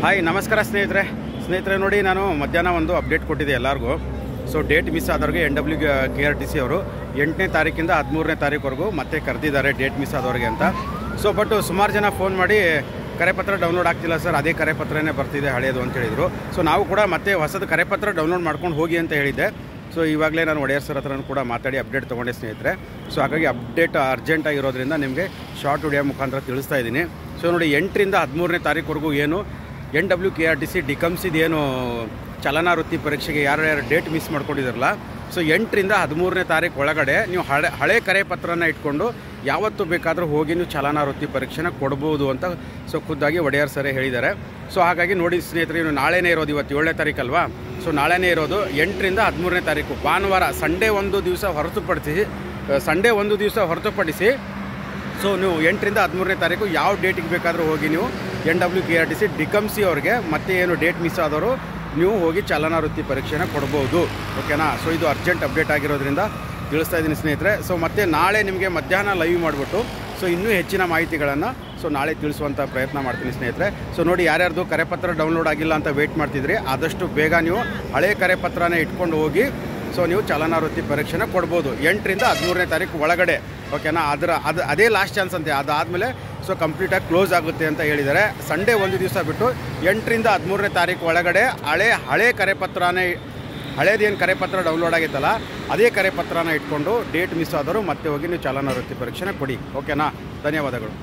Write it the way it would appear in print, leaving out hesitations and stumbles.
Hi ನಮಸ್ಕಾರ ಸ್ನೇಹಿತರೆ ನೋಡಿ ನಾನು ಮಧ್ಯಾಹ್ನ ಒಂದು ಅಪ್ಡೇಟ್ ಕೊಟ್ಟಿದ್ದೆ ಎಲ್ಲರಿಗೂ. ಸೊ ಡೇಟ್ ಮಿಸ್ ಆದವ್ರಿಗೆ NWKRTC ಅವರು 8ನೇ ತಾರೀಕಿಂದ 13ನೇ ತಾರೀಕುವರೆಗೂ ಮತ್ತೆ ಕರೆದಿದ್ದಾರೆ ಡೇಟ್ ಮಿಸ್ ಆದವ್ರಿಗೆ ಅಂತ. ಸೊ ಬಟ್ ಸುಮಾರು ಜನ ಫೋನ್ ಮಾಡಿ ಕರೆಪತ್ರ ಡೌನ್ಲೋಡ್ ಆಗ್ತಿಲ್ಲ ಸರ್, ಅದೇ ಕರೆಪತ್ರನೇ ಬರ್ತಿದೆ ಹಳೆಯದು ಅಂತ ಹೇಳಿದರು. ಸೊ ನಾವು ಕೂಡ ಮತ್ತೆ ಹೊಸದು ಕರೆಪತ್ರ ಡೌನ್ಲೋಡ್ ಮಾಡ್ಕೊಂಡು ಹೋಗಿ ಅಂತ ಹೇಳಿದ್ದೆ. ಸೊ ಇವಾಗಲೇ ನಾನು ಒಡೆಯರ್ ಸರ್ ಹತ್ರನೂ ಕೂಡ ಮಾತಾಡಿ ಅಪ್ಡೇಟ್ ತೊಗೊಂಡೆ ಸ್ನೇಹಿತರೆ. ಸೊ ಹಾಗಾಗಿ ಅಪ್ಡೇಟ್ ಅರ್ಜೆಂಟಾಗಿರೋದ್ರಿಂದ ನಿಮಗೆ ಶಾರ್ಟ್ ವಿಡಿಯೋ ಮುಖಾಂತರ ತಿಳಿಸ್ತಾ ಇದ್ದೀನಿ. ಸೊ ನೋಡಿ 8ರಿಂದ 13ನೇ ತಾರೀಕುವರೆಗೂ ಏನು NWKRTC ಡಿಕಮ್ಸಿದು ಏನು ಚಲನಾ ವೃತ್ತಿ ಪರೀಕ್ಷೆಗೆ ಯಾರ್ಯಾರು ಡೇಟ್ ಮಿಸ್ ಮಾಡ್ಕೊಂಡಿದ್ದಾರಲ್ಲ, ಸೊ 8ರಿಂದ 13ನೇ ತಾರೀಕು ಒಳಗಡೆ ನೀವು ಹಳೆ ಕರೆಪತ್ರನ ಇಟ್ಕೊಂಡು ಯಾವತ್ತು ಬೇಕಾದರೂ ಹೋಗಿ ನೀವು ಚಲನಾ ವೃತ್ತಿ ಪರೀಕ್ಷೆನ ಕೊಡ್ಬೋದು ಅಂತ ಸೊ ಖುದ್ದಾಗಿ ಒಡೆಯರ್ ಸರೇ ಹೇಳಿದ್ದಾರೆ. ಸೊ ಹಾಗಾಗಿ ನೋಡಿ ಸ್ನೇಹಿತರೆ, ಇನ್ನು ನಾಳೆನೇ ಇರೋದು, ಇವತ್ತು 7ನೇ ತಾರೀಕಲ್ವಾ. ಸೊ ನಾಳೆನೇ ಇರೋದು 8ರಿಂದ 13ನೇ ತಾರೀಕು ಭಾನುವಾರ, ಸಂಡೇ ಒಂದು ದಿವಸ ಹೊರತುಪಡಿಸಿ ಸೊ ನೀವು 8ರಿಂದ 13ನೇ ತಾರೀಕು ಯಾವ ಡೇಟಿಗೆ ಬೇಕಾದರೂ ಹೋಗಿ ನೀವು NWKRTC ಡಿಕಮ್ಸಿ ಅವ್ರಿಗೆ ಮತ್ತೆ ಏನು ಡೇಟ್ ಮಿಸ್ ಆದವರು ನೀವು ಹೋಗಿ ಚಲನಾ ವೃತ್ತಿ ಪರೀಕ್ಷೆನ ಕೊಡ್ಬೋದು. ಓಕೆನಾ. ಸೊ ಇದು ಅರ್ಜೆಂಟ್ ಅಪ್ಡೇಟ್ ಆಗಿರೋದ್ರಿಂದ ತಿಳಿಸ್ತಾ ಇದ್ದೀನಿ ಸ್ನೇಹಿತರೆ. ಸೊ ಮತ್ತೆ ನಾಳೆ ನಿಮಗೆ ಮಧ್ಯಾಹ್ನ ಲೈವ್ ಮಾಡಿಬಿಟ್ಟು ಸೊ ಇನ್ನೂ ಹೆಚ್ಚಿನ ಮಾಹಿತಿಗಳನ್ನು ಸೊ ನಾಳೆ ತಿಳಿಸುವಂಥ ಪ್ರಯತ್ನ ಮಾಡ್ತೀನಿ ಸ್ನೇಹಿತರೆ. ಸೊ ನೋಡಿ, ಯಾರ್ಯಾರ್ದು ಕರೆಪತ್ರ ಡೌನ್ಲೋಡ್ ಆಗಿಲ್ಲ ಅಂತ ವೆಯ್ಟ್ ಮಾಡ್ತಿದ್ರಿ, ಆದಷ್ಟು ಬೇಗ ನೀವು ಹಳೆ ಕರೆಪತ್ರನೇ ಇಟ್ಕೊಂಡು ಹೋಗಿ ಸೊ ನೀವು ಚಲನಾ ವೃತ್ತಿ ಪರೀಕ್ಷೆನ ಕೊಡ್ಬೋದು 8ರಿಂದ 13ನೇ ತಾರೀಕು ಒಳಗಡೆ. ಓಕೆನಾ. ಅದೇ ಲಾಸ್ಟ್ ಚಾನ್ಸ್ ಅಂತೆ, ಅದಾದಮೇಲೆ ಸೊ ಕಂಪ್ಲೀಟಾಗಿ ಕ್ಲೋಸ್ ಆಗುತ್ತೆ ಅಂತ ಹೇಳಿದ್ದಾರೆ. ಸಂಡೇ ಒಂದು ದಿವಸ ಬಿಟ್ಟು 8ರಿಂದ 13ನೇ ತಾರೀಕು ಒಳಗಡೆ ಹಳೆ ಕರೆಪತ್ರನೇ, ಹಳೇದೇನು ಕರೆಪತ್ರ ಡೌನ್ಲೋಡ್ ಆಗಿತ್ತಲ್ಲ ಅದೇ ಕರೆಪತ್ರನ ಇಟ್ಕೊಂಡು ಡೇಟ್ ಮಿಸ್ ಆದರೂ ಮತ್ತೆ ಹೋಗಿ ನೀವು ಚಲನಾ ವೃತ್ತಿ ಪರೀಕ್ಷೆನ ಕೊಡಿ. ಓಕೆನಾ. ಧನ್ಯವಾದಗಳು.